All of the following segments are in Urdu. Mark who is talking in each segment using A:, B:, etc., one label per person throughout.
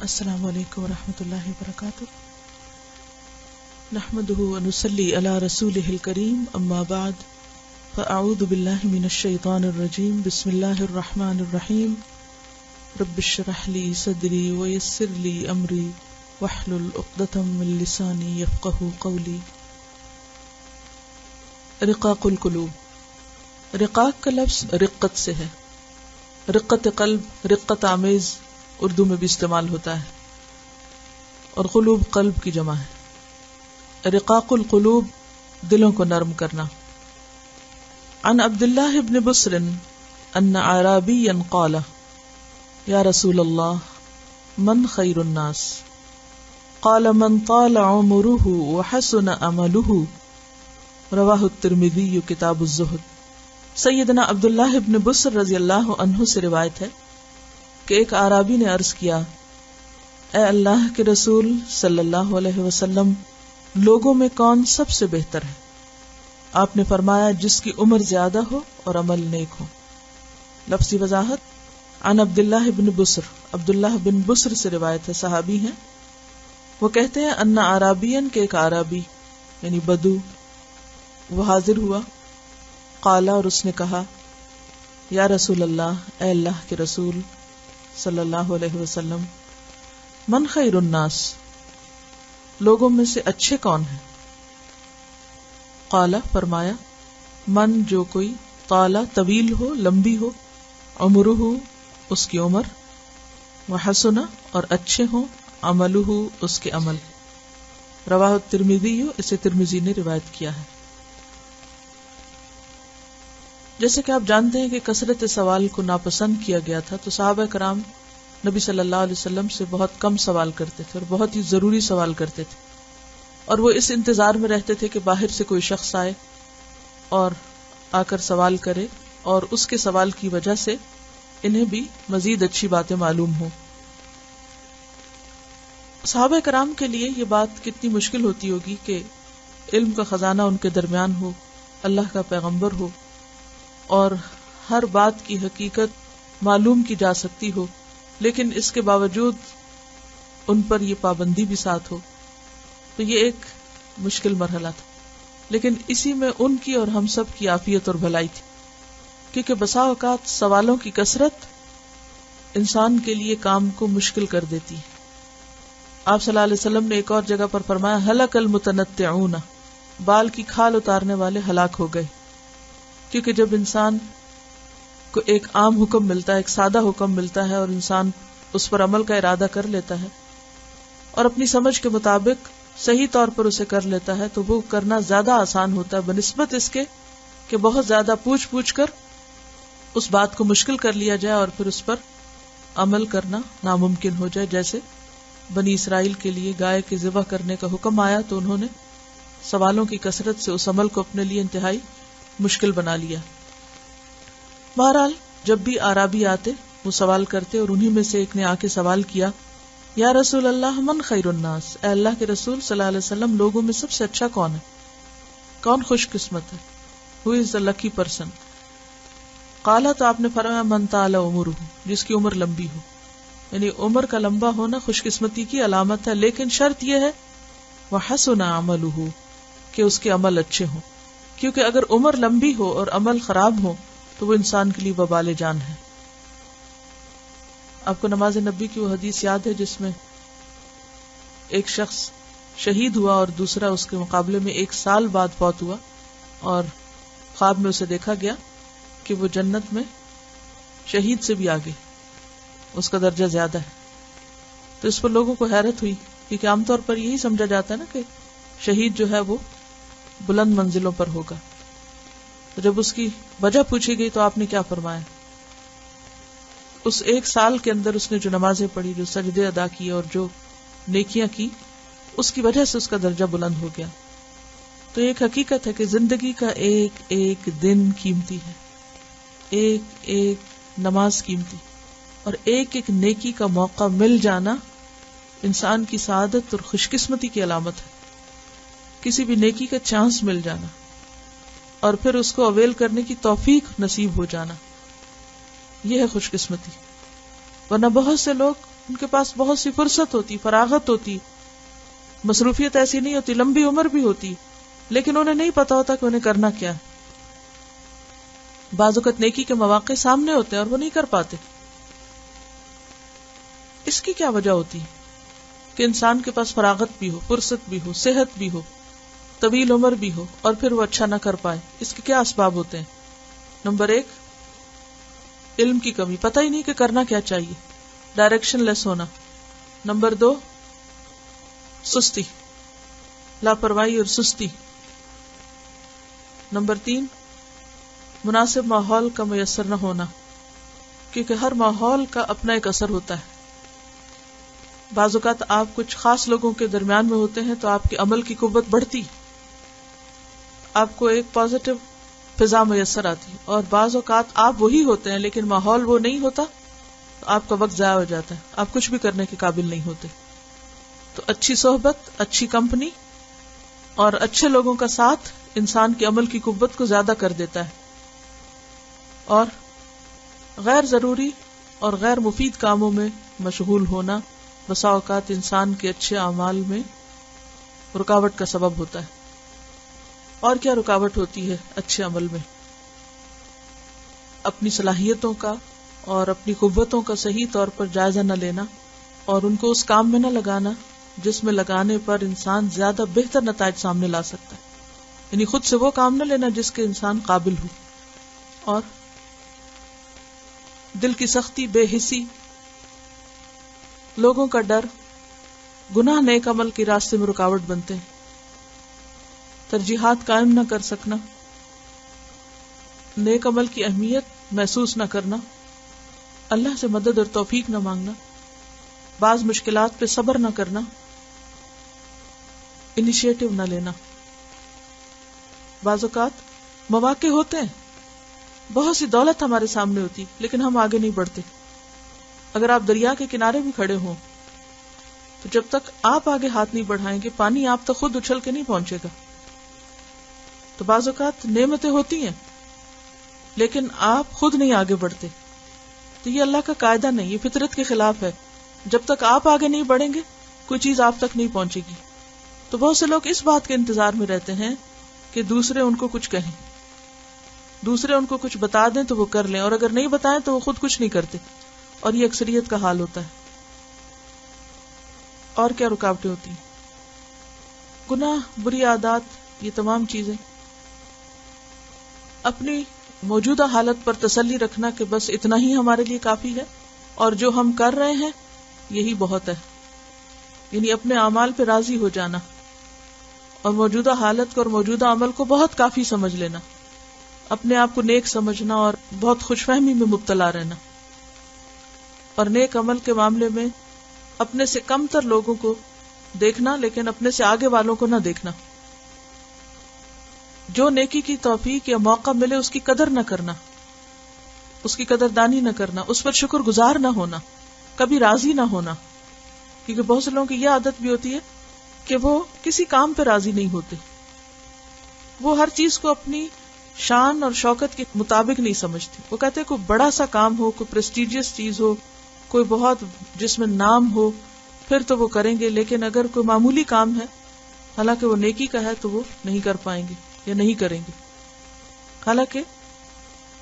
A: السلام علیکم ورحمۃ اللہ وبرکاتہ. نحمده ونصلي على رسوله الكريم اما بعد فاعوذ باللہ من الشیطان الرجیم. بسم اللہ الرحمن الرحیم. رب اشرح لي صدری ويسر لي امری واحلل عقدۃ من لسانی یفقهوا قولی. رقاق القلوب. رقاق کا لفظ رقت سے ہے. رقت قلب، رقت آمیز اردو میں بھی استعمال ہوتا ہے، اور قلوب قلب کی جمع ہے. رقاق القلوب دلوں کو نرم کرنا. عن عبداللہ بن بسر ان اعرابیا قال یا رسول اللہ من خیر الناس قال من طال عمره وحسن عمله. رواہ الترمذی کتاب الزہد. سیدنا عبداللہ بن بسر رضی اللہ عنہ سے روایت ہے کہ ایک اعرابی نے عرض کیا، اے اللہ کے رسول صلی اللہ علیہ وسلم، لوگوں میں کون سب سے بہتر ہے؟ آپ نے فرمایا، جس کی عمر زیادہ ہو اور عمل نیک ہو. لفظی وضاحت. عن عبداللہ بن بسر، عبداللہ بن بسر سے روایت ہے، صحابی ہیں. وہ کہتے ہیں ان اعرابین کے ایک اعرابی یعنی بدو وہ حاضر ہوا. قالا، اور اس نے کہا، یا رسول اللہ، اے اللہ کے رسول صلی اللہ علیہ وسلم، من خیر الناس، لوگوں میں سے اچھے کون ہیں؟ قالا، فرمایا، من جو کوئی، طالا طویل ہو، لمبی ہو، عمرہ اس کی عمر، وحسن اور اچھے ہوں، عملہ اس کے عمل. رواہ الترمذی، اسے ترمذی نے روایت کیا ہے. جیسے کہ آپ جانتے ہیں کہ کثرت سوال کو ناپسند کیا گیا تھا، تو صحابہ کرام نبی صلی اللہ علیہ وسلم سے بہت کم سوال کرتے تھے اور بہت ہی ضروری سوال کرتے تھے، اور وہ اس انتظار میں رہتے تھے کہ باہر سے کوئی شخص آئے اور آ کر سوال کرے، اور اس کے سوال کی وجہ سے انہیں بھی مزید اچھی باتیں معلوم ہوں. صحابہ کرام کے لیے یہ بات کتنی مشکل ہوتی ہوگی کہ علم کا خزانہ ان کے درمیان ہو، اللہ کا پیغمبر ہو، اور ہر بات کی حقیقت معلوم کی جا سکتی ہو، لیکن اس کے باوجود ان پر یہ پابندی بھی ساتھ ہو. تو یہ ایک مشکل مرحلہ تھا، لیکن اسی میں ان کی اور ہم سب کی عافیت اور بھلائی تھی، کیونکہ بسا اوقات سوالوں کی کثرت انسان کے لیے کام کو مشکل کر دیتی ہے. آپ صلی اللہ علیہ وسلم نے ایک اور جگہ پر فرمایا، ہلک المتنطعون، بال کی کھال اتارنے والے ہلاک ہو گئے. کیونکہ جب انسان کو ایک عام حکم ملتا ہے، ایک سادہ حکم ملتا ہے، اور انسان اس پر عمل کا ارادہ کر لیتا ہے اور اپنی سمجھ کے مطابق صحیح طور پر اسے کر لیتا ہے، تو وہ کرنا زیادہ آسان ہوتا ہے بنسبت اس کے کہ بہت زیادہ پوچھ کر اس بات کو مشکل کر لیا جائے اور پھر اس پر عمل کرنا ناممکن ہو جائے. جیسے بنی اسرائیل کے لیے گائے کے ذبح کرنے کا حکم آیا تو انہوں نے سوالوں کی کثرت سے اس عمل کو اپنے لیے انتہائی مشکل بنا لیا. بہرحال جب بھی اعرابی آتے وہ سوال کرتے، اور انہی میں سے ایک نے آ کے سوال کیا، یا رسول اللہ من خیر الناس، اے اللہ کے رسول صلی اللہ علیہ وسلم، لوگوں میں سب سے اچھا کون ہے؟ کون خوش قسمت ہے؟ ہو از دا لکی پرسن؟ قالا، تو آپ نے فرمایا، من طال عمرہ، جس کی عمر لمبی ہو. یعنی عمر کا لمبا ہونا خوش قسمتی کی علامت ہے، لیکن شرط یہ ہے وحسن عملہ، کہ اس کے عمل اچھے ہوں. کیونکہ اگر عمر لمبی ہو اور عمل خراب ہو تو وہ انسان کے لیے وبال جان ہے. آپ کو نماز نبی کی وہ حدیث یاد ہے جس میں ایک شخص شہید ہوا اور دوسرا اس کے مقابلے میں 1 سال بعد فوت ہوا، اور خواب میں اسے دیکھا گیا کہ وہ جنت میں شہید سے بھی آگے، اس کا درجہ زیادہ ہے. تو اس پر لوگوں کو حیرت ہوئی، کیونکہ عام طور پر یہی سمجھا جاتا ہے نا کہ شہید جو ہے وہ بلند منزلوں پر ہوگا. تو جب اس کی وجہ پوچھی گئی تو آپ نے کیا فرمایا؟ اس 1 سال کے اندر اس نے جو نمازیں پڑھی، جو سجدے ادا کیے اور جو نیکیاں کی، اس کی وجہ سے اس کا درجہ بلند ہو گیا. تو ایک حقیقت ہے کہ زندگی کا ایک ایک دن قیمتی ہے، ایک ایک نماز قیمتی، اور ایک ایک نیکی کا موقع مل جانا انسان کی سعادت اور خوش قسمتی کی علامت ہے. کسی بھی نیکی کا چانس مل جانا اور پھر اس کو اویل کرنے کی توفیق نصیب ہو جانا، یہ ہے خوش قسمتی. ورنہ بہت سے لوگ ان کے پاس بہت سی فرصت ہوتی، فراغت ہوتی، مصروفیت ایسی نہیں ہوتی، لمبی عمر بھی ہوتی، لیکن انہیں نہیں پتا ہوتا کہ انہیں کرنا کیا ہے. بعض اوقات نیکی کے مواقع سامنے ہوتے ہیں اور وہ نہیں کر پاتے. اس کی کیا وجہ ہوتی ہے کہ انسان کے پاس فراغت بھی ہو، فرصت بھی ہو، صحت بھی ہو، طویل عمر بھی ہو، اور پھر وہ اچھا نہ کر پائے؟ اس کے کیا اسباب ہوتے ہیں؟ نمبر 1، علم کی کمی، پتہ ہی نہیں کہ کرنا کیا چاہیے، ڈائریکشن لیس ہونا. نمبر 2، سستی، لاپرواہی اور سستی. نمبر 3، مناسب ماحول کا میسر نہ ہونا، کیونکہ ہر ماحول کا اپنا ایک اثر ہوتا ہے. بعض اوقات آپ کچھ خاص لوگوں کے درمیان میں ہوتے ہیں تو آپ کے عمل کی قوت بڑھتی، آپ کو ایک پازیٹو فضا میسر آتی. اور بعض اوقات آپ وہی ہوتے ہیں لیکن ماحول وہ نہیں ہوتا تو آپ کا وقت ضائع ہو جاتا ہے، آپ کچھ بھی کرنے کے قابل نہیں ہوتے. تو اچھی صحبت، اچھی کمپنی اور اچھے لوگوں کا ساتھ انسان کے عمل کی قوت کو زیادہ کر دیتا ہے. اور غیر ضروری اور غیر مفید کاموں میں مشغول ہونا بسا اوقات انسان کے اچھے اعمال میں رکاوٹ کا سبب ہوتا ہے. اور کیا رکاوٹ ہوتی ہے اچھے عمل میں؟ اپنی صلاحیتوں کا اور اپنی قوتوں کا صحیح طور پر جائزہ نہ لینا اور ان کو اس کام میں نہ لگانا جس میں لگانے پر انسان زیادہ بہتر نتائج سامنے لا سکتا ہے. یعنی خود سے وہ کام نہ لینا جس کے انسان قابل ہو. اور دل کی سختی، بے حسی، لوگوں کا ڈر، گناہ نیک عمل کے راستے میں رکاوٹ بنتے ہیں. ترجیحات قائم نہ کر سکنا، نیک عمل کی اہمیت محسوس نہ کرنا، اللہ سے مدد اور توفیق نہ مانگنا، بعض مشکلات پہ صبر نہ کرنا، انیشیٹو نہ لینا. بعض اوقات مواقع ہوتے ہیں، بہت سی دولت ہمارے سامنے ہوتی لیکن ہم آگے نہیں بڑھتے. اگر آپ دریا کے کنارے بھی کھڑے ہوں تو جب تک آپ آگے ہاتھ نہیں بڑھائیں گے پانی آپ تک خود اچھل کے نہیں پہنچے گا. تو بعض اوقات نعمتیں ہوتی ہیں لیکن آپ خود نہیں آگے بڑھتے. تو یہ اللہ کا قاعدہ نہیں، یہ فطرت کے خلاف ہے. جب تک آپ آگے نہیں بڑھیں گے کوئی چیز آپ تک نہیں پہنچے گی. تو بہت سے لوگ اس بات کے انتظار میں رہتے ہیں کہ دوسرے ان کو کچھ کہیں، دوسرے ان کو کچھ بتا دیں تو وہ کر لیں، اور اگر نہیں بتائیں تو وہ خود کچھ نہیں کرتے. اور یہ اکثریت کا حال ہوتا ہے. اور کیا رکاوٹیں ہوتی ہیں؟ گناہ، بری عادات، یہ تمام چیزیں. اپنی موجودہ حالت پر تسلی رکھنا کہ بس اتنا ہی ہمارے لیے کافی ہے اور جو ہم کر رہے ہیں یہی بہت ہے. یعنی اپنے اعمال پہ راضی ہو جانا اور موجودہ حالت کو اور موجودہ عمل کو بہت کافی سمجھ لینا، اپنے آپ کو نیک سمجھنا اور بہت خوش فہمی میں مبتلا رہنا. اور نیک عمل کے معاملے میں اپنے سے کم تر لوگوں کو دیکھنا لیکن اپنے سے آگے والوں کو نہ دیکھنا. جو نیکی کی توفیق یا موقع ملے اس کی قدر نہ کرنا، اس کی قدردانی نہ کرنا، اس پر شکر گزار نہ ہونا، کبھی راضی نہ ہونا. کیونکہ بہت سے لوگوں کی یہ عادت بھی ہوتی ہے کہ وہ کسی کام پہ راضی نہیں ہوتے، وہ ہر چیز کو اپنی شان اور شوکت کے مطابق نہیں سمجھتے. وہ کہتے ہیں کوئی بڑا سا کام ہو، کوئی پریسٹیجیس چیز ہو، کوئی بہت جس میں نام ہو پھر تو وہ کریں گے، لیکن اگر کوئی معمولی کام ہے حالانکہ وہ نیکی کا ہے تو وہ نہیں کر پائیں گے یا نہیں کریں گے. حالانکہ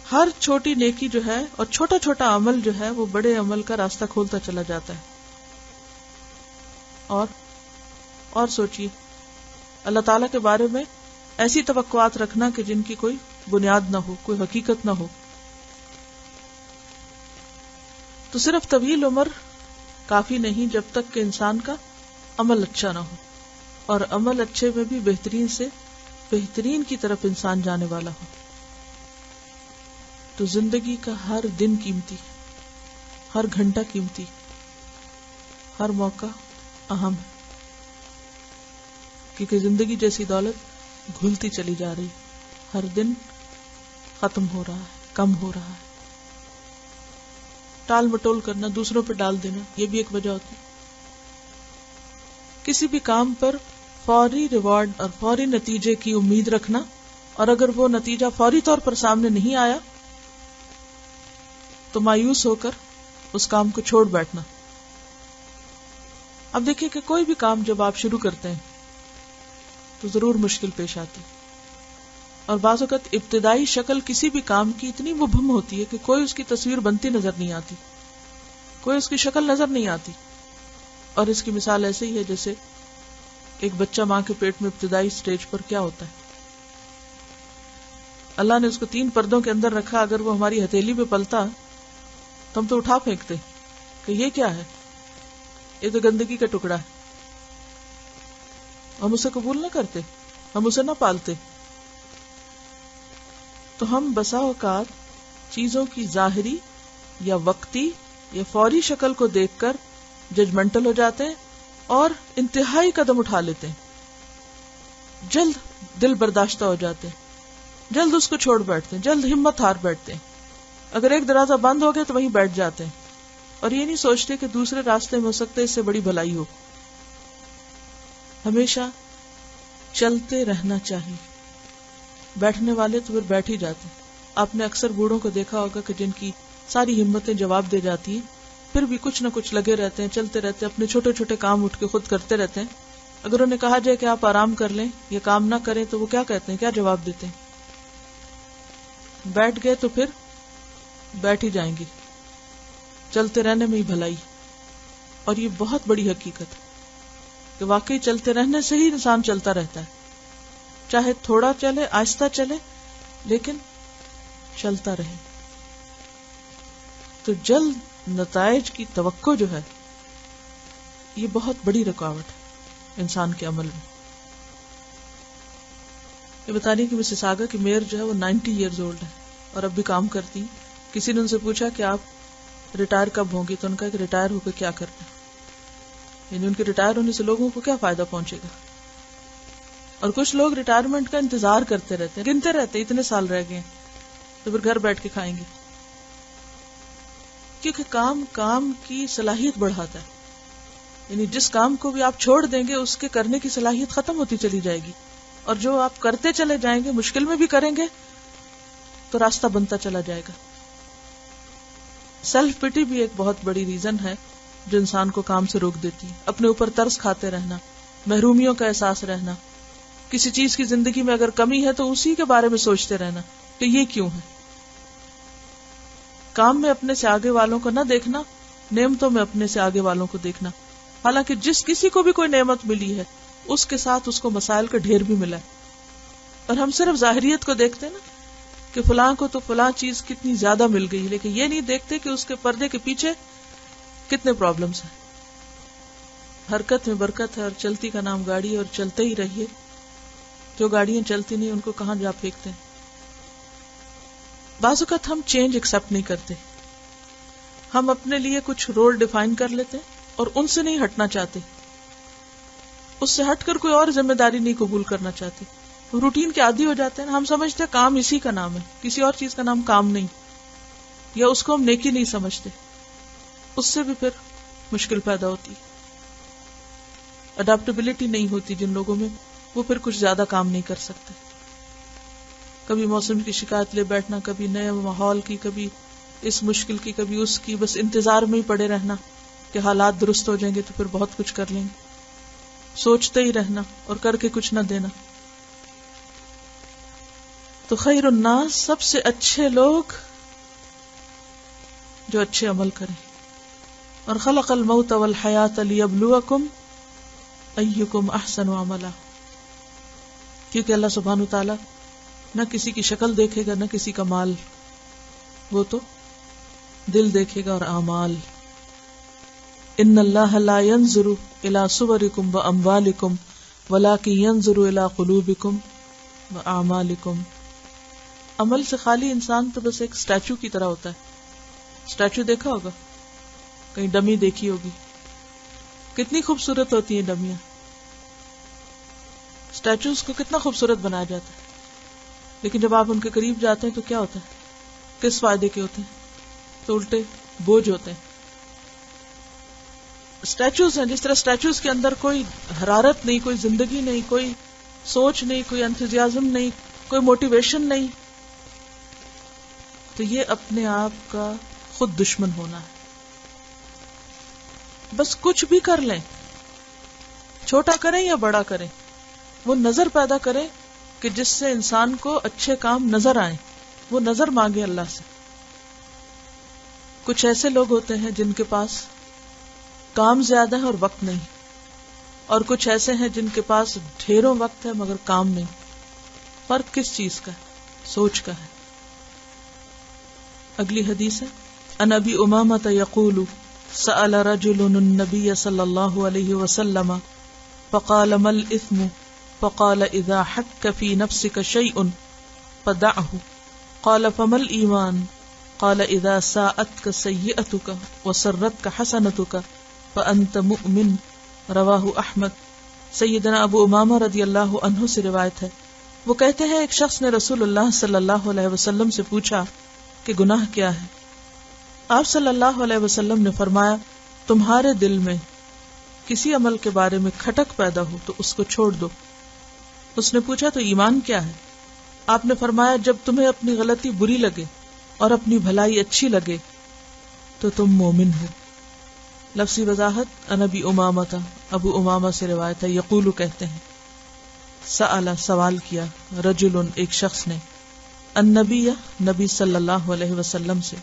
A: ہر چھوٹی نیکی جو ہے اور چھوٹا چھوٹا عمل جو ہے وہ بڑے عمل کا راستہ کھولتا چلا جاتا ہے. اور سوچئے اللہ تعالیٰ کے بارے میں ایسی توقعات رکھنا کہ جن کی کوئی بنیاد نہ ہو، کوئی حقیقت نہ ہو. تو صرف طویل عمر کافی نہیں جب تک کہ انسان کا عمل اچھا نہ ہو، اور عمل اچھے میں بھی بہترین سے بہترین کی طرف انسان جانے والا ہو. تو زندگی کا ہر دن قیمتی، ہر گھنٹہ قیمتی، ہر موقع اہم ہے، کیونکہ زندگی جیسی دولت گھلتی چلی جا رہی، ہر دن ختم ہو رہا ہے، کم ہو رہا ہے. ٹال مٹول کرنا، دوسروں پہ ڈال دینا، یہ بھی ایک وجہ ہوتی ہے. کسی بھی کام پر فوری ریوارڈ اور فوری نتیجے کی امید رکھنا، اور اگر وہ نتیجہ فوری طور پر سامنے نہیں آیا تو مایوس ہو کر اس کام کو چھوڑ بیٹھنا. اب دیکھیں کہ کوئی بھی کام جب آپ شروع کرتے ہیں تو ضرور مشکل پیش آتی، اور بعض اوقات ابتدائی شکل کسی بھی کام کی اتنی مبہم ہوتی ہے کہ کوئی اس کی تصویر بنتی نظر نہیں آتی، کوئی اس کی شکل نظر نہیں آتی. اور اس کی مثال ایسے ہی ہے جیسے ایک بچہ ماں کے پیٹ میں ابتدائی سٹیج پر کیا ہوتا ہے. اللہ نے اس کو 3 پردوں کے اندر رکھا، اگر وہ ہماری ہتھیلی پہ پلتا تو ہم تو اٹھا پھینکتے کہ یہ کیا ہے، یہ تو گندگی کا ٹکڑا ہے. ہم اسے قبول نہ کرتے، ہم اسے نہ پالتے. تو ہم بسا اوقات چیزوں کی ظاہری یا وقتی یا فوری شکل کو دیکھ کر ججمنٹل ہو جاتے ہیں اور انتہائی قدم اٹھا لیتے ہیں، جلد دل برداشتہ ہو جاتے ہیں، جلد اس کو چھوڑ بیٹھتے ہیں، جلد ہمت ہار بیٹھتے ہیں. اگر ایک دروازہ بند ہو گیا تو وہیں بیٹھ جاتے ہیں اور یہ نہیں سوچتے کہ دوسرے راستے میں ہو سکتا ہے اس سے بڑی بھلائی ہو. ہمیشہ چلتے رہنا چاہیے. بیٹھنے والے تو پھر بیٹھ ہی جاتے ہیں. آپ نے اکثر بوڑھوں کو دیکھا ہوگا کہ جن کی ساری ہمتیں جواب دے جاتی ہیں پھر بھی کچھ نہ کچھ لگے رہتے ہیں، چلتے رہتے ہیں، اپنے چھوٹے چھوٹے کام اٹھ کے خود کرتے رہتے ہیں. اگر انہیں کہا جائے کہ آپ آرام کر لیں یا کام نہ کریں تو وہ کیا کہتے ہیں، کیا جواب دیتے ہیں؟ بیٹھ گئے تو پھر بیٹھ ہی جائیں گے. چلتے رہنے میں ہی بھلائی. اور یہ بہت بڑی حقیقت ہے کہ واقعی چلتے رہنے سے ہی انسان چلتا رہتا ہے، چاہے تھوڑا چلے، آہستہ چلے، لیکن چلتا رہے. تو جلد نتائج کی توقع جو ہے یہ بہت بڑی رکاوٹ ہے انسان کے عمل میں. یہ بتا رہی کہ مسز آگا کی میئر جو ہے وہ 90 ایئرز اولڈ ہے اور اب بھی کام کرتی. کسی نے ان سے پوچھا کہ آپ ریٹائر کب ہوں گی تو ان کا کہ ریٹائر ہو کے کیا کرنا، یعنی ان کے ریٹائر ہونے سے لوگوں کو کیا فائدہ پہنچے گا. اور کچھ لوگ ریٹائرمنٹ کا انتظار کرتے رہتے ہیں، گنتے رہتے اتنے سال رہ گئے تو پھر گھر بیٹھ کے کھائیں گے. کیونکہ کام کی صلاحیت بڑھاتا ہے، یعنی جس کام کو بھی آپ چھوڑ دیں گے اس کے کرنے کی صلاحیت ختم ہوتی چلی جائے گی، اور جو آپ کرتے چلے جائیں گے، مشکل میں بھی کریں گے تو راستہ بنتا چلا جائے گا. سیلف پٹی بھی ایک بہت بڑی ریزن ہے جو انسان کو کام سے روک دیتی ہے. اپنے اوپر ترس کھاتے رہنا، محرومیوں کا احساس رہنا، کسی چیز کی زندگی میں اگر کمی ہے تو اسی کے بارے میں سوچتے رہنا کہ یہ کیوں ہے. کام میں اپنے سے آگے والوں کو نہ دیکھنا، نعمتوں میں اپنے سے آگے والوں کو دیکھنا. حالانکہ جس کسی کو بھی کوئی نعمت ملی ہے اس کے ساتھ اس کو مسائل کا ڈھیر بھی ملا ہے، اور ہم صرف ظاہریت کو دیکھتے ہیں نا کہ فلاں کو تو فلاں چیز کتنی زیادہ مل گئی، لیکن یہ نہیں دیکھتے کہ اس کے پردے کے پیچھے کتنے پرابلمز ہیں. حرکت میں برکت ہے اور چلتی کا نام گاڑی، اور چلتے ہی رہیے. جو گاڑیاں چلتی نہیں ان کو کہاں جا پھینکتے ہیں. بعض اوقات ہم چینج ایکسپٹ نہیں کرتے، ہم اپنے لیے کچھ رول ڈیفائن کر لیتے اور ان سے نہیں ہٹنا چاہتے، اس سے ہٹ کر کوئی اور ذمہ داری نہیں قبول کرنا چاہتے. روٹین کے عادی ہو جاتے ہیں. ہم سمجھتے ہیں کام اسی کا نام ہے، کسی اور چیز کا نام کام نہیں، یا اس کو ہم نیکی نہیں سمجھتے. اس سے بھی پھر مشکل پیدا ہوتی. اڈاپٹیبلٹی نہیں ہوتی جن لوگوں میں، وہ پھر کچھ زیادہ کام نہیں کر سکتے. کبھی موسم کی شکایت لے بیٹھنا، کبھی نئے ماحول کی، کبھی اس مشکل کی، کبھی اس کی، بس انتظار میں ہی پڑے رہنا کہ حالات درست ہو جائیں گے تو پھر بہت کچھ کر لیں گے. سوچتے ہی رہنا اور کر کے کچھ نہ دینا. تو خیر الناس، سب سے اچھے لوگ جو اچھے عمل کریں. اور خلق الموت والحیات لیبلوکم ایکم احسن عملا، کیونکہ اللہ سبحانہ وتعالی نہ کسی کی شکل دیکھے گا نہ کسی کا مال، وہ تو دل دیکھے گا اور اعمال. ان اللہ لا ينظر الى صورکم واموالکم ولکن ينظر الى قلوبکم واعمالکم. عمل سے خالی انسان تو بس ایک اسٹیچو کی طرح ہوتا ہے. اسٹیچو دیکھا ہوگا، کہیں ڈمی دیکھی ہوگی، کتنی خوبصورت ہوتی ہیں ڈمیاں. اسٹیچوز کو کتنا خوبصورت بنایا جاتا ہے، لیکن جب آپ ان کے قریب جاتے ہیں تو کیا ہوتا ہے، کس فائدے کے ہوتے ہیں؟ تو الٹے بوجھ ہوتے ہیں. اسٹیچوز ہیں، جس طرح اسٹیچوز کے اندر کوئی حرارت نہیں، کوئی زندگی نہیں، کوئی سوچ نہیں، کوئی انتھوزیازم نہیں، کوئی موٹیویشن نہیں، تو یہ اپنے آپ کا خود دشمن ہونا ہے. بس کچھ بھی کر لیں، چھوٹا کریں یا بڑا کریں، وہ نظر پیدا کریں کہ جس سے انسان کو اچھے کام نظر آئیں، وہ نظر مانگے اللہ سے. کچھ ایسے لوگ ہوتے ہیں جن کے پاس کام زیادہ ہے اور وقت نہیں، اور کچھ ایسے ہیں جن کے پاس ڈھیروں وقت ہے مگر کام نہیں. فرق کس چیز کا ہے؟ سوچ کا ہے. اگلی حدیث ہے ان ابی امامۃ یقول سأل رجل النبی صلی اللہ علیہ وسلم فقال ما الاثم فقال اذا حك في نفسك شيء فدعه قال فما الايمان قال اذا ساءتك سيئتك وسرتك حسنتك فانت مؤمن. رواہ احمد. سیدنا ابو امامہ رضی اللہ عنہ سے روایت ہے، وہ کہتے ہیں ایک شخص نے رسول اللہ صلی اللہ علیہ وسلم سے پوچھا کہ گناہ کیا ہے. آپ صلی اللہ علیہ وسلم نے فرمایا تمہارے دل میں کسی عمل کے بارے میں کھٹک پیدا ہو تو اس کو چھوڑ دو. اس نے پوچھا تو ایمان کیا ہے؟ آپ نے فرمایا جب تمہیں اپنی غلطی بری لگے اور اپنی بھلائی اچھی لگے تو تم مومن ہو. لفظی وضاحت ان ابی امامہ تھا، ابو امامہ سے روایت ہے، یقول کہتے ہیں سأل سوال کیا، رجل ایک شخص نے، النبی نبی صلی اللہ علیہ وسلم سے،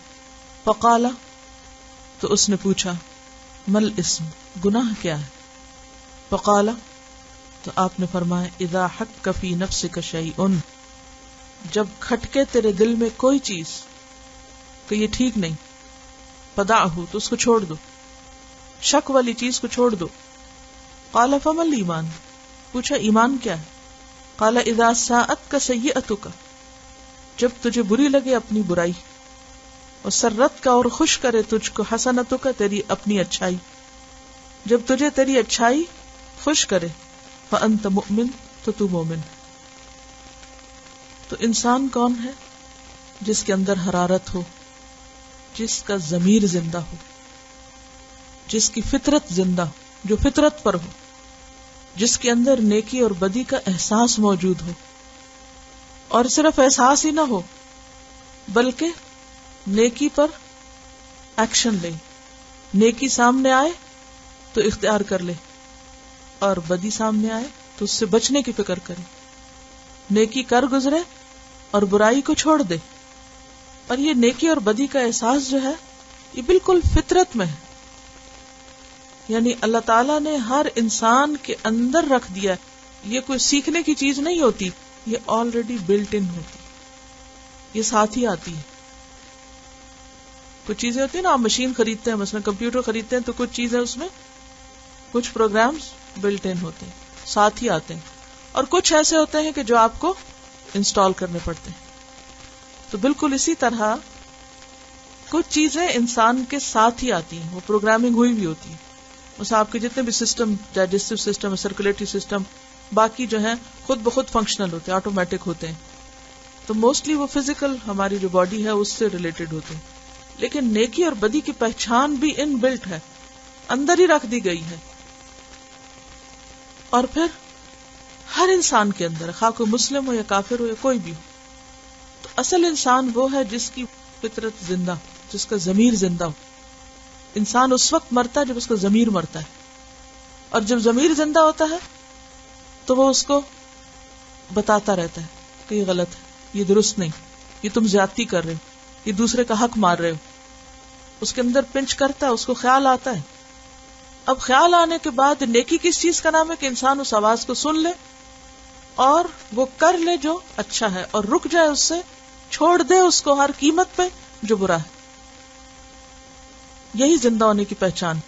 A: فقال تو اس نے پوچھا مل اسم گناہ کیا ہے؟ فقال تو آپ نے فرمایا اذا حک فی نفسک شیء جب کھٹکے تیرے دل میں کوئی چیز کہ یہ ٹھیک نہیں، فدعہ تو اس کو چھوڑ دو، شک والی چیز کو چھوڑ دو. قال فما الایمان پوچھا ایمان کیا ہے؟ قال اذا ساءتک سیئتک جب تجھے بری لگے اپنی برائی، اور سرت کا اور خوش کرے تجھ کو حسنتک تیری اپنی اچھائی، جب تجھے تیری اچھائی خوش کرے فانت مؤمن تو مومن. تو انسان کون ہے؟ جس کے اندر حرارت ہو، جس کا ضمیر زندہ ہو، جس کی فطرت زندہ ہو، جو فطرت پر ہو، جس کے اندر نیکی اور بدی کا احساس موجود ہو، اور صرف احساس ہی نہ ہو بلکہ نیکی پر ایکشن لے، نیکی سامنے آئے تو اختیار کر لے اور بدی سامنے آئے تو اس سے بچنے کی فکر کرے، نیکی کر گزرے اور برائی کو چھوڑ دے. اور یہ نیکی اور بدی کا احساس جو ہے یہ بالکل فطرت میں ہے، یعنی اللہ تعالیٰ نے ہر انسان کے اندر رکھ دیا. یہ کوئی سیکھنے کی چیز نہیں ہوتی، یہ آلریڈی بلٹ ان ہوتی، یہ ساتھ ہی آتی ہے. کچھ چیزیں ہوتی ہیں نا، آپ مشین خریدتے ہیں، مثلا کمپیوٹر خریدتے ہیں تو کچھ چیزیں اس میں کچھ پروگرامز بلٹ ان ہوتے ہیں، ساتھ ہی آتے ہیں، اور کچھ ایسے ہوتے ہیں کہ جو آپ کو انسٹال کرنے پڑتے ہیں. تو بالکل اسی طرح کچھ چیزیں انسان کے ساتھ ہی آتی ہیں، وہ پروگرامنگ ہوئی بھی ہوتی ہے. بس آپ کے جتنے بھی system, digestive system, circulatory system, باقی جو ہیں خود بخود فنکشنل ہوتے ہیں، آٹومیٹک ہوتے ہیں. تو موسٹلی وہ فزیکل ہماری جو باڈی ہے اس سے ریلیٹڈ ہوتے ہیں. لیکن نیکی اور بدی کی پہچان بھی ان بلٹ ہے، اندر ہی رکھ دی گئی ہے. اور پھر ہر انسان کے اندر، خواہ کوئی مسلم ہو یا کافر ہو یا کوئی بھی ہو، تو اصل انسان وہ ہے جس کی فطرت زندہ ہو، جس کا ضمیر زندہ ہو. انسان اس وقت مرتا ہے جب اس کا ضمیر مرتا ہے، اور جب ضمیر زندہ ہوتا ہے تو وہ اس کو بتاتا رہتا ہے کہ یہ غلط ہے، یہ درست نہیں، یہ تم زیادتی کر رہے ہو، یہ دوسرے کا حق مار رہے ہو. اس کے اندر پنچ کرتا ہے، اس کو خیال آتا ہے. اب خیال آنے کے بعد نیکی کس چیز کا نام ہے کہ انسان اس آواز کو سن لے اور وہ کر لے جو اچھا ہے، اور رک جائے اس سے، چھوڑ دے اس کو ہر قیمت پہ جو برا ہے. یہی زندہ ہونے کی پہچان.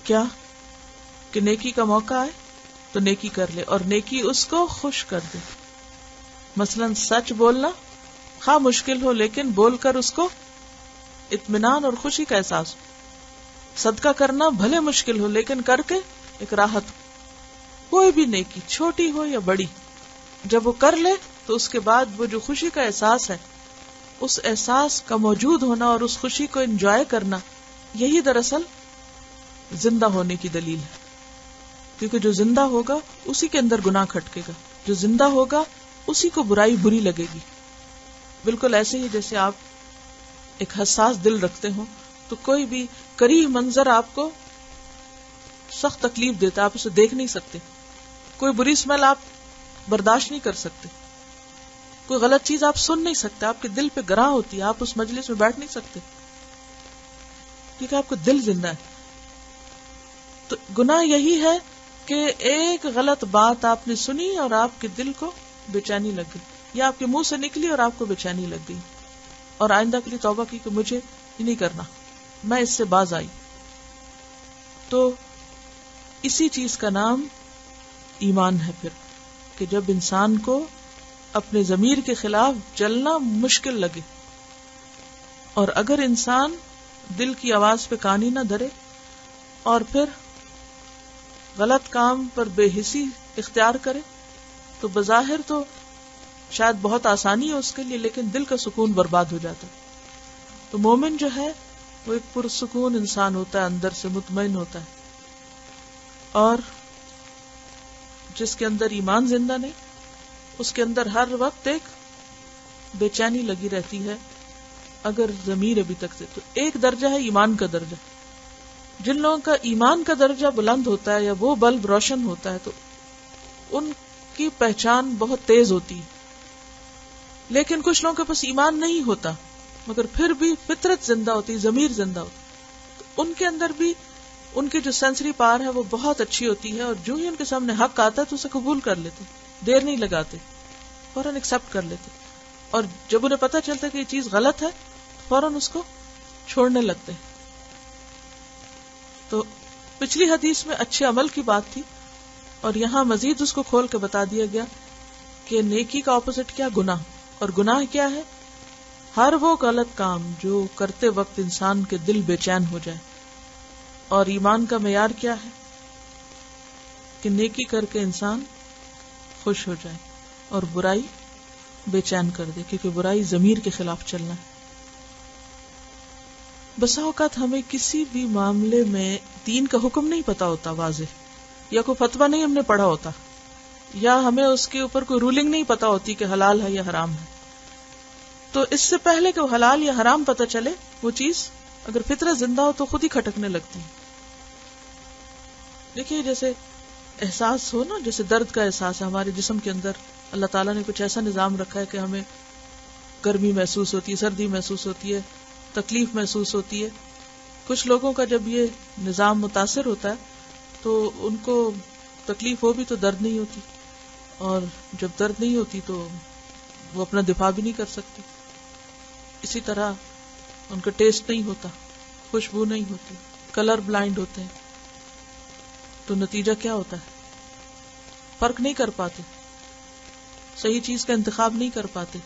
A: کیا کہ نیکی کا موقع آئے تو نیکی کر لے، اور نیکی اس کو خوش کر دے. مثلا سچ بولنا خواہ مشکل ہو لیکن بول کر اس کو اطمینان اور خوشی کا احساس ہو. صدقہ کرنا بھلے مشکل ہو لیکن کر کے ایک راحت ہو. کوئی بھی نیکی چھوٹی ہو یا بڑی جب وہ کر لے تو اس کے بعد وہ جو خوشی کا احساس ہے، اس احساس کا موجود ہونا اور اس خوشی کو انجوائے کرنا، یہی دراصل زندہ ہونے کی دلیل ہے. کیونکہ جو زندہ ہوگا اسی کے اندر گناہ کھٹکے گا، جو زندہ ہوگا اسی کو برائی بری لگے گی. بالکل ایسے ہی جیسے آپ ایک حساس دل رکھتے ہو تو کوئی بھی کریہ منظر آپ کو سخت تکلیف دیتا ہے، آپ اسے دیکھ نہیں سکتے، کوئی بری اسمیل آپ برداشت نہیں کر سکتے، کوئی غلط چیز آپ سن نہیں سکتے، آپ کے دل پہ گراں ہوتی ہے، آپ اس مجلس میں بیٹھ نہیں سکتے کیونکہ آپ کا دل زندہ ہے. تو گناہ یہی ہے کہ ایک غلط بات آپ نے سنی اور آپ کے دل کو بے چینی لگ گئی، یا آپ کے منہ سے نکلی اور آپ کو بے چینی لگ گئی، اور آئندہ کے لیے توبہ کی کہ مجھے یہ نہیں کرنا، میں اس سے باز آئی. تو اسی چیز کا نام ایمان ہے پھر، کہ جب انسان کو اپنے ضمیر کے خلاف چلنا مشکل لگے، اور اگر انسان دل کی آواز پہ کان ہی نہ دھرے اور پھر غلط کام پر بے حسی اختیار کرے، تو بظاہر تو شاید بہت آسانی ہے اس کے لیے، لیکن دل کا سکون برباد ہو جاتا ہے. تو مومن جو ہے وہ ایک پرسکون انسان ہوتا ہے، اندر سے مطمئن ہوتا ہے، اور جس کے اندر ایمان زندہ نہیں، اس کے اندر ہر وقت ایک بے چینی لگی رہتی ہے اگر ضمیر ابھی تک سے. تو ایک درجہ ہے ایمان کا درجہ، جن لوگوں کا ایمان کا درجہ بلند ہوتا ہے یا وہ بلب روشن ہوتا ہے تو ان کی پہچان بہت تیز ہوتی ہے. لیکن کچھ لوگوں کے پاس ایمان نہیں ہوتا مگر پھر بھی فطرت زندہ ہوتی، ضمیر زندہ ہوتی، تو ان کے اندر بھی ان کی جو سینسری پار ہے وہ بہت اچھی ہوتی ہے، اور جو ہی ان کے سامنے حق آتا ہے تو اسے قبول کر لیتے، دیر نہیں لگاتے، فوراً ایکسپٹ کر لیتے، اور جب انہیں پتہ چلتا ہے کہ یہ چیز غلط ہے فوراً اس کو چھوڑنے لگتے. تو پچھلی حدیث میں اچھے عمل کی بات تھی، اور یہاں مزید اس کو کھول کے بتا دیا گیا کہ نیکی کا اپوزٹ کیا؟ گناہ. اور گناہ کیا ہے؟ ہر وہ غلط کام جو کرتے وقت انسان کے دل بے چین ہو جائے. اور ایمان کا معیار کیا ہے؟ کہ نیکی کر کے انسان خوش ہو جائے اور برائی بے چین کر دے، کیونکہ برائی ضمیر کے خلاف چلنا ہے. بسا اوقات ہمیں کسی بھی معاملے میں دین کا حکم نہیں پتا ہوتا واضح، یا کوئی فتویٰ نہیں ہم نے پڑھا ہوتا، یا ہمیں اس کے اوپر کوئی رولنگ نہیں پتا ہوتی کہ حلال ہے یا حرام ہے. تو اس سے پہلے کہ وہ حلال یا حرام پتا چلے، وہ چیز اگر فطرت زندہ ہو تو خود ہی کھٹکنے لگتی ہے. دیکھیے جیسے احساس ہو نا، جیسے درد کا احساس ہے ہمارے جسم کے اندر، اللہ تعالیٰ نے کچھ ایسا نظام رکھا ہے کہ ہمیں گرمی محسوس ہوتی ہے، سردی محسوس ہوتی ہے، تکلیف محسوس ہوتی ہے. کچھ لوگوں کا جب یہ نظام متاثر ہوتا ہے تو ان کو تکلیف ہو بھی تو درد نہیں ہوتی، اور جب درد نہیں ہوتی تو وہ اپنا دفاع بھی نہیں کر سکتے. اسی طرح ان کا ٹیسٹ نہیں ہوتا، خوشبو نہیں ہوتی، کلر بلائنڈ ہوتے ہیں. تو نتیجہ کیا ہوتا ہے؟ فرق نہیں کر پاتے، صحیح چیز کا انتخاب نہیں کر پاتے.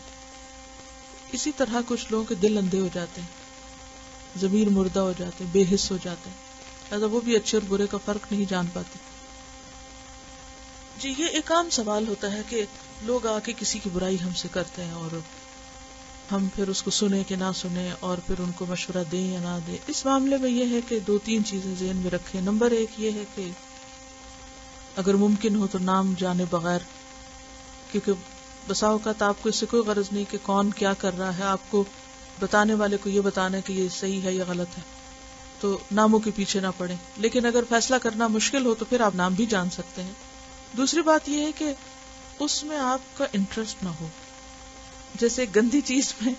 A: اسی طرح کچھ لوگوں کے دل اندھے ہو جاتے ہیں، ضمیر مردہ ہو جاتے ہیں، بے حس ہو جاتے ہیں، لہذا وہ بھی اچھے اور برے کا فرق نہیں جان پاتے. جی یہ ایک عام سوال ہوتا ہے کہ لوگ آ کے کسی کی برائی ہم سے کرتے ہیں اور ہم پھر اس کو سنیں کہ نہ سنیں، اور پھر ان کو مشورہ دیں یا نہ دیں. اس معاملے میں یہ ہے کہ 2-3 چیزیں ذہن میں رکھیں. نمبر 1 یہ ہے کہ اگر ممکن ہو تو نام جانے بغیر، کیونکہ بسا اوقات آپ کو اس سے کوئی غرض نہیں کہ کون کیا کر رہا ہے، آپ کو بتانے والے کو یہ بتانا ہے کہ یہ صحیح ہے یا غلط ہے، تو ناموں کے پیچھے نہ پڑیں. لیکن اگر فیصلہ کرنا مشکل ہو تو پھر آپ نام بھی جان سکتے ہیں. دوسری بات یہ ہے کہ اس میں آپ کا انٹرسٹ نہ ہو. جیسے گندی چیز میں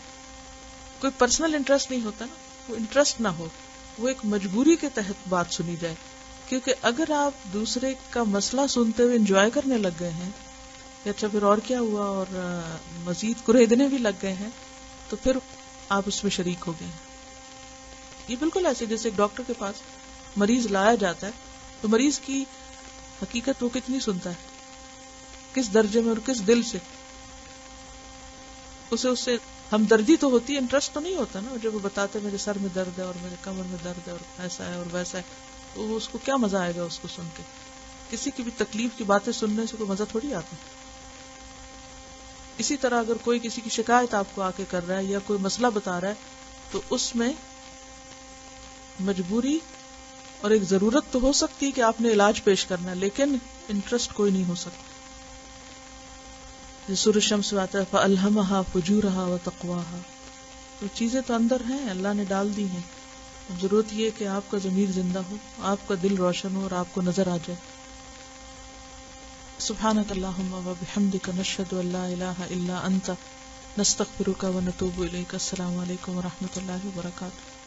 A: کوئی پرسنل انٹرسٹ نہیں ہوتا نا، وہ انٹرسٹ نہ ہو، وہ ایک مجبوری کے تحت بات سنی جائے. کیونکہ اگر آپ دوسرے کا مسئلہ سنتے ہوئے انجوائے کرنے لگ گئے ہیں کہ اچھا پھر اور کیا ہوا، اور مزید کریدنے بھی لگ گئے ہیں، تو پھر آپ اس میں شریک ہو گئے ہیں. یہ بالکل ایسے جیسے ایک ڈاکٹر کے پاس مریض لایا جاتا ہے تو مریض کی حقیقت وہ کتنی سنتا ہے، کس درجے میں اور کس دل سے. اسے اس سے ہمدردی تو ہوتی ہے، انٹرسٹ تو نہیں ہوتا نا. جب وہ بتاتے میرے سر میں درد ہے اور میرے کمر میں درد ہے اور ایسا ہے اور ویسا ہے، تو اس کو کیا مزہ آئے گا اس کو سن کے. کسی کی بھی تکلیف کی باتیں سننے سے کوئی مزہ تھوڑی آتا. اسی طرح اگر کوئی کسی کی شکایت آپ کو آ کے کر رہا ہے یا کوئی مسئلہ بتا رہا ہے تو اس میں مجبوری اور ایک ضرورت تو ہو سکتی ہے کہ آپ نے علاج پیش کرنا ہے، لیکن انٹرسٹ کوئی نہیں ہو سکتا. سورۃ الشمس میں آتا ہے فَأَلْهَمَهَا فُجُورَهَا وَتَقْوَاهَا. تو چیزیں تو اندر ہیں، اللہ نے ڈال دی ہیں، ضرورت یہ ہے کہ آپ کا ضمیر زندہ ہو، آپ کا دل روشن ہو اور آپ کو نظر آ جائے. سبحانک اللہم و بحمدک نشہد ان لا الہ الا انت نستغفرک و نتوب الیک. السلام علیکم و رحمۃ اللہ وبرکاتہ.